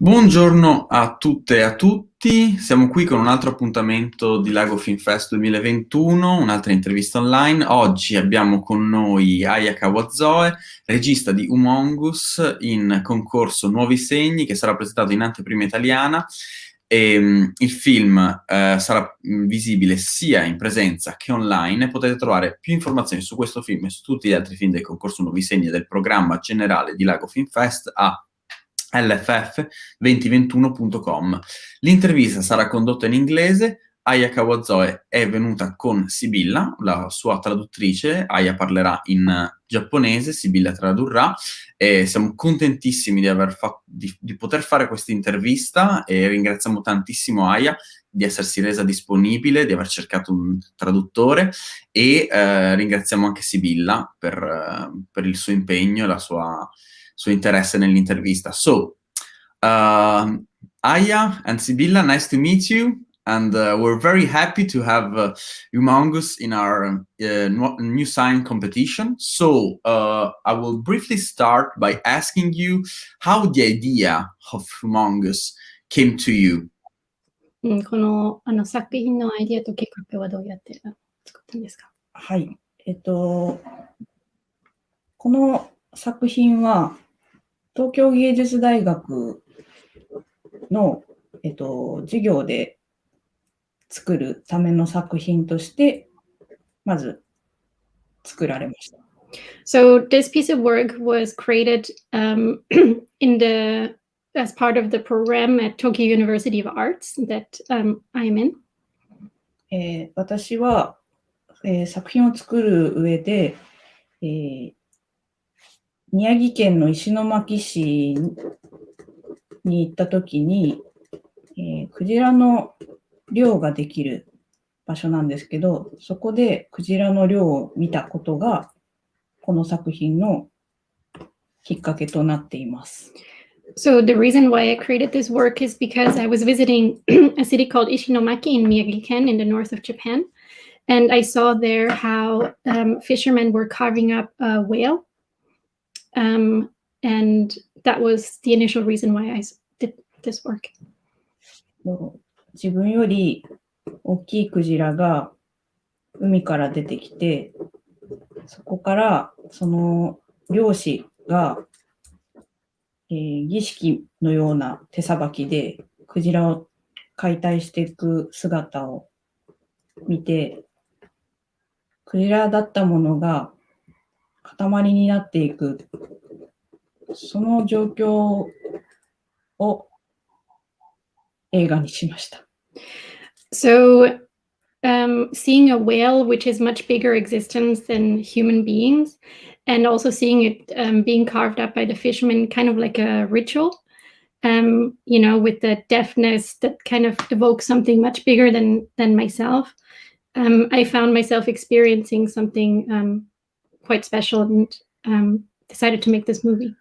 Buongiorno a tutte e a tutti, siamo qui con un altro appuntamento di Lago Film Fest 2021, un'altra intervista online. Oggi abbiamo con noi Aya Kawazoe, regista di Humongous in concorso Nuovi Segni, che sarà presentato in anteprima italiana. Il film sarà visibile sia in presenza che online e potete trovare più informazioni su questo film e su tutti gli altri film del concorso Nuovi Segni e del programma generale di Lago Film Fest a lff2021.com. L'intervista sarà condotta in inglese. Aya Kawazoe è venuta con Sibilla, la sua traduttrice. Aya parlerà in giapponese, Sibilla tradurrà, e siamo contentissimi di poter fare questa intervista e ringraziamo tantissimo Aya di essersi resa disponibile, di aver cercato un traduttore e ringraziamo anche Sibilla per il suo impegno e la suo interesse nell'intervista. So, Aya and Sibilla, nice to meet you. And we're very happy to have Humongous in our new sign competition. So I will briefly start by asking you how the idea of Humongous came to you. この作品のアイディアときっかけはどうやって作ったんですか？はい。この作品は東京芸術大学の、授業で作るための作品としてまず作られました。So this piece of work was created as part of the program at Tokyo University of Arts that I am in. 私は、作品を作る上で、宮城県の石巻市に行ったときに、クジラの漁ができる場所なんですけど、そこでクジラの漁を見たことがこの作品のきっかけとなっています。So the reason why I created this work is because I was visiting a city called Ishinomaki in Miyagi-ken in the north of Japan, and I saw there how fishermen were carving up a whale, and that was the initial reason why I did this work. 自分より大きいクジラが海から出てきて、そこからその漁師が儀式のような手さばきでクジラを解体していく姿を見て、クジラだったものが塊になっていく、その状況を映画にしました。So seeing a whale, which is much bigger existence than human beings, and also seeing it being carved up by the fishermen, kind of like a ritual, with the deftness that kind of evokes something much bigger than myself. I found myself experiencing something quite special and decided to make this movie.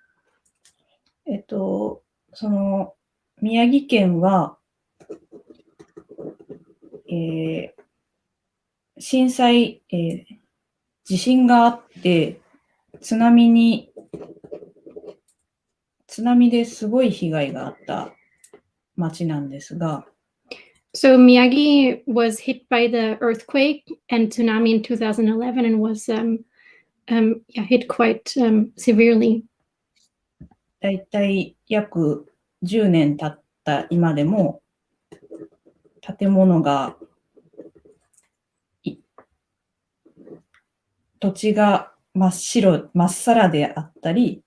その宮城県は、震災、地震があって津波ですごい被害があった町なんですが、So Miyagi was hit by the earthquake and tsunami in 2011 and was hit quite severely. だいたい約10年経った今でも建物が土地が真っさらであったり、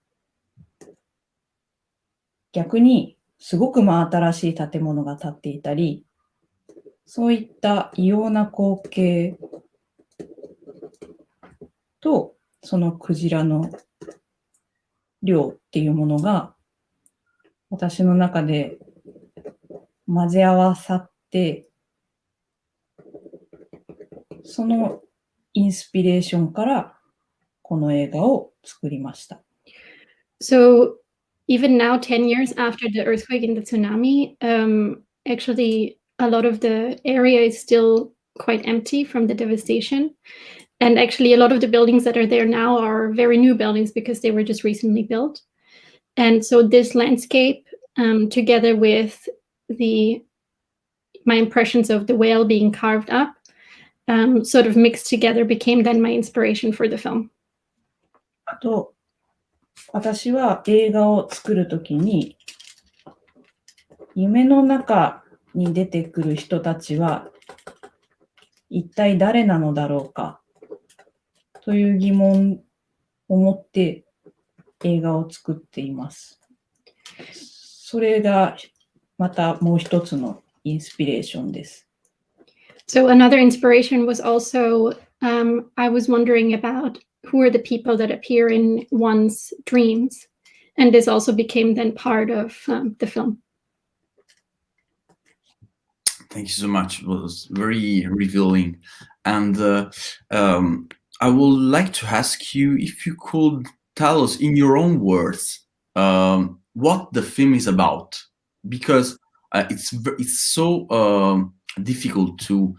逆にすごく真新しい建物が建っていたり、そういった異様な光景とそのクジラの漁っていうものが私の中で混ぜ合わさって、そのインスピレーションからこの映画を作りました。So even now, 10 years after the earthquake and the tsunami, actually a lot of the area is still quite empty from the devastation. And actually a lot of the buildings that are there now are very new buildings because they were just recently built. And so this landscape together with my impressions of the whale being carved up, sort of mixed together, became then my inspiration for the film. あと、私は映画を作るときに、夢の中に出てくる人たちは一体誰なのだろうかという疑問を持って映画を作っています。それがまたもう一つのインスピレーションです。So another inspiration was also, I was wondering about who are the people that appear in one's dreams. And this also became then part of the film. Thank you so much. It was very revealing. And I would like to ask you if you could tell us in your own words what the film is about, because it's so difficult to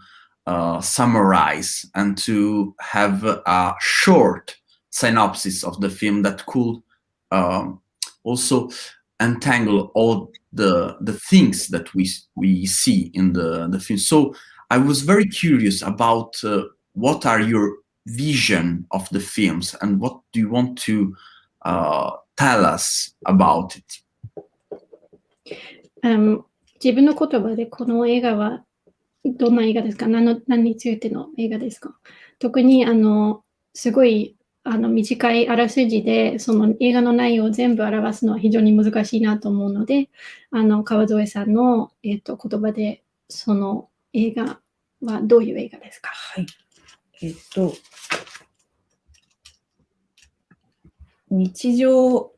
summarize and to have a short synopsis of the film that could also entangle all the things that we see in the film. So I was very curious about what are your vision of the films and what do you want to tell us about it? 自分の言葉でこの映画はどんな映画ですか？何についての映画ですか？特にすごい短いあらすじでその映画の内容を全部表すのは非常に難しいなと思うので、川添さんの、言葉でその映画はどういう映画ですか？はい。日常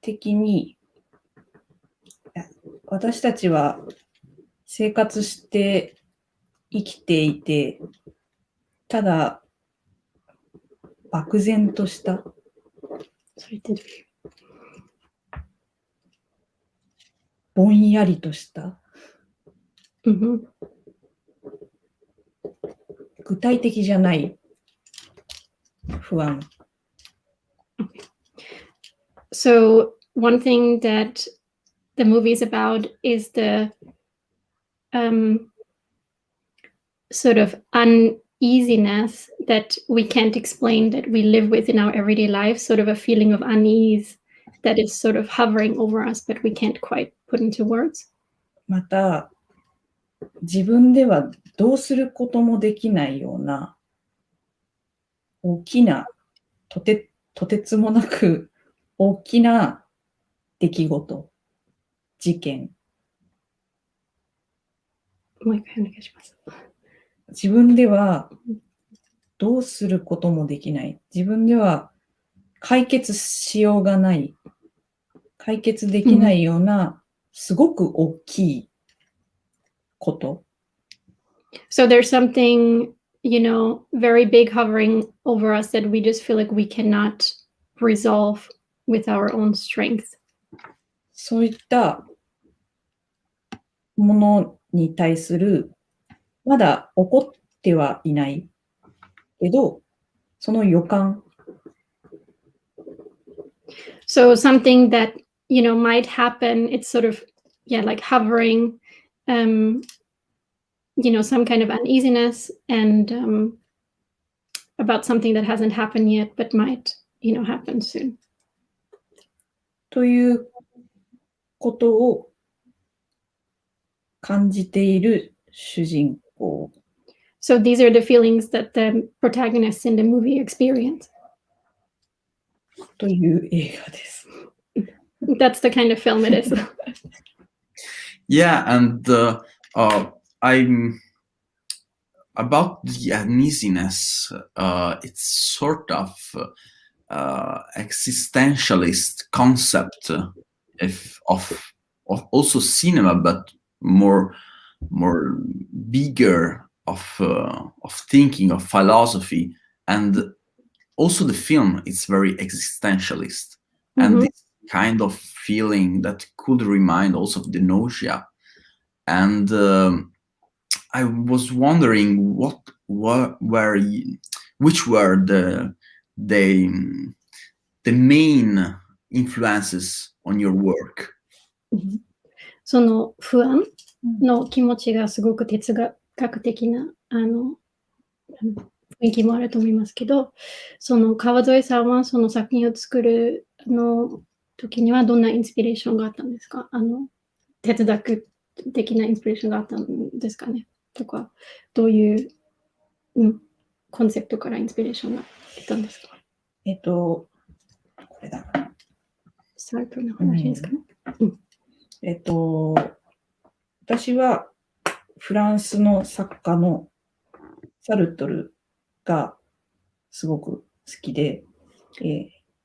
的に私たちは生活して生きていて、ただ漠然としたぼんやりとした具体的じゃない不安。So one thing that the movie is about is the sort of uneasiness that we can't explain, that we live with in our everyday life, sort of a feeling of unease that is sort of hovering over us, but we can't quite put into words. また、自分ではどうすることもできないような大きなとてつもなく大きな出来事、事件。もう一回お願いします。自分ではどうすることもできない。自分では解決しようがない。解決できないようなすごく大きいこと。So there's something, very big hovering over us that we just feel like we cannot resolve with our own strength. そういったものに対するまだ起こってはいないけど、その予感。So something that, might happen, it's sort of, like hovering, some kind of uneasiness and about something that hasn't happened yet, but might, happen soon. ということを感じている主人公。So these are the feelings that the protagonists in the movie experience. という映画です。That's the kind of film it is. Yeah, and I'm about the uneasiness. It's sort of existentialist concept of also cinema, but more bigger of thinking, of philosophy, and also the film is very existentialist, and this kind of feeling that could remind also of the nausea. And I was wondering which were the main influences on your work. その不安の気持ちがすごく哲学的な雰囲気もあると思いますけど、その川添さんはその作品を作る時にはどんなインスピレーションがあったんですか？哲学的なインスピレーションがあったんですかね？とか、どういう、コンセプトからインスピレーションが来たんですか？これだ。サルトルの話ですかね？私はフランスの作家のサルトルがすごく好きで、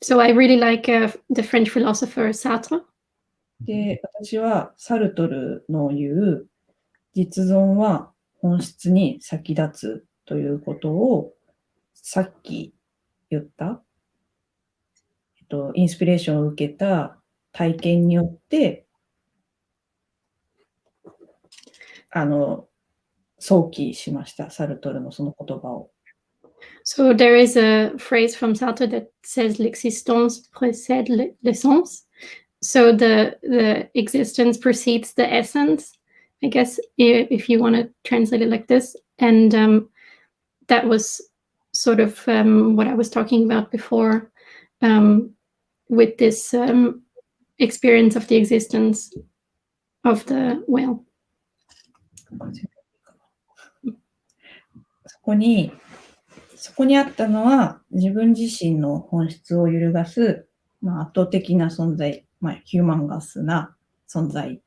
So I really like the French philosopher Sartre. で、私はサルトルの言う実存は本質に先立つということをさっき言った、インスピレーションを受けた体験によって想起しました、サルトルのその言葉を。So there is a phrase from Sartre that says l'existence précède l'essence. So the existence precedes the essence, I guess, if you want to translate it like this. And that was sort of what I was talking about before, with this experience of the existence of the whale. そこにあったのは自分自身の本質を揺るがす、圧倒的な存在、ヒューマンガスな存在。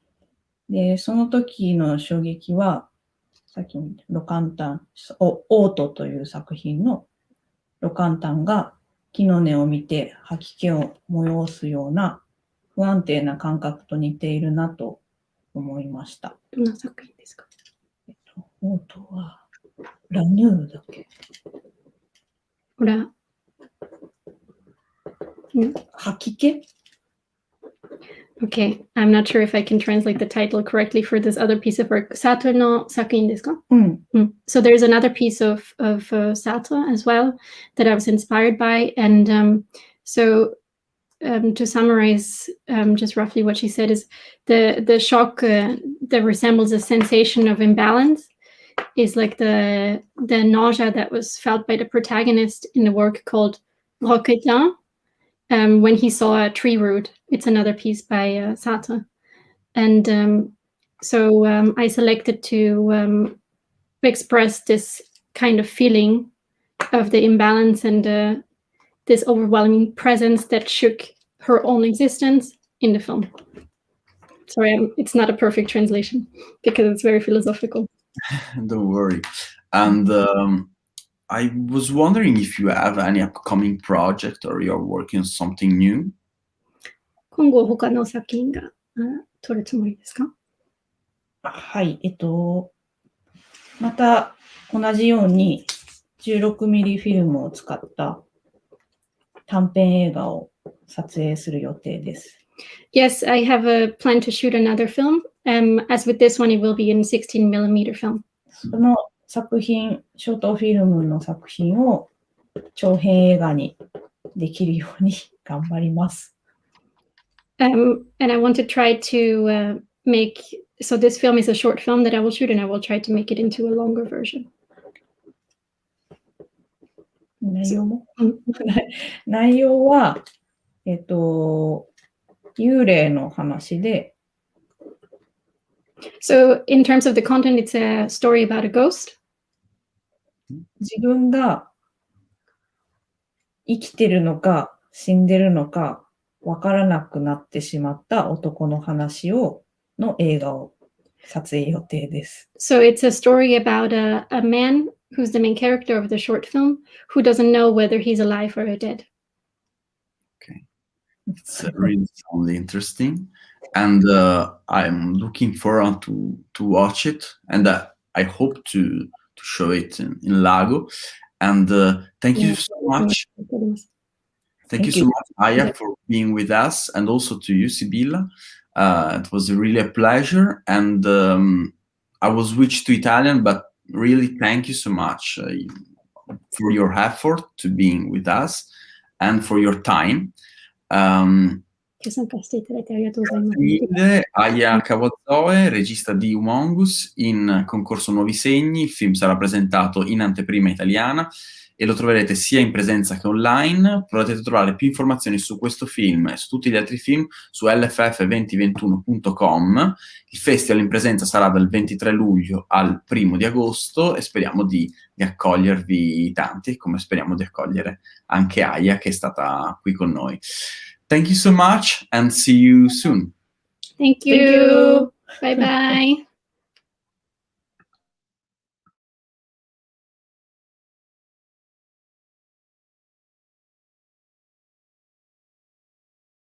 で、その時の衝撃は、さっきのロカンタン、オートという作品のロカンタンが木の根を見て吐き気を催すような不安定な感覚と似ているなと思いました。どんな作品ですか？オートはラニューだっけ？吐き気？Okay, I'm not sure if I can translate the title correctly for this other piece of work. Sartre no sakuin desu ka? So there's another piece of Sartre as well that I was inspired by. And so to summarize just roughly what she said is the shock that resembles a sensation of imbalance is like the nausea that was felt by the protagonist in the work called Roquetin. When he saw a tree root. It's another piece by Sartre. And so I selected to express this kind of feeling of the imbalance and this overwhelming presence that shook her own existence in the film. Sorry, it's not a perfect translation because it's very philosophical. Don't worry. And I was wondering if you have any upcoming project or you're working on something new? 今後他の作品が撮るつもりですか？はい、また同じように16ミリフィルムを使った短編映画を撮影する予定です。Yes, I have a plan to shoot another film. As with this one, it will be in 16mm film. その作品、ショートフィルムの作品を長編映画にできるように頑張ります。And I want to try to make, so this film is a short film that I will shoot and I will try to make it into a longer version. 内容は、幽霊の話で、So in terms of the content, it's a story about a ghost. 自分が生きてるのか死んでるのかわからなくなってしまった男の話の映画を撮影予定です。So it's a story about a man who's the main character of the short film who doesn't know whether he's alive or dead. Okay. It's really sounds interesting. And I'm looking forward to watch it. And I hope to show it in Lago. And thank you so much. Thank you so much, Aya, for being with us, and also to you, Sibilla. It was really a pleasure, and I will switch to Italian, but really thank you so much for your effort to being with us and for your time. Grazie mille, Aya Kawazoe, regista di Humongous, in concorso Nuovi Segni. Il film sarà presentato in anteprima italiana e lo troverete sia in presenza che online. Potete trovare più informazioni su questo film e su tutti gli altri film su lff2021.com. Il festival in presenza sarà dal 23 luglio al 1 di agosto e speriamo di accogliervi tanti, come speriamo di accogliere anche Aya, che è stata qui con noi. Thank you so much and see you soon. Thank you. Thank you. Bye bye.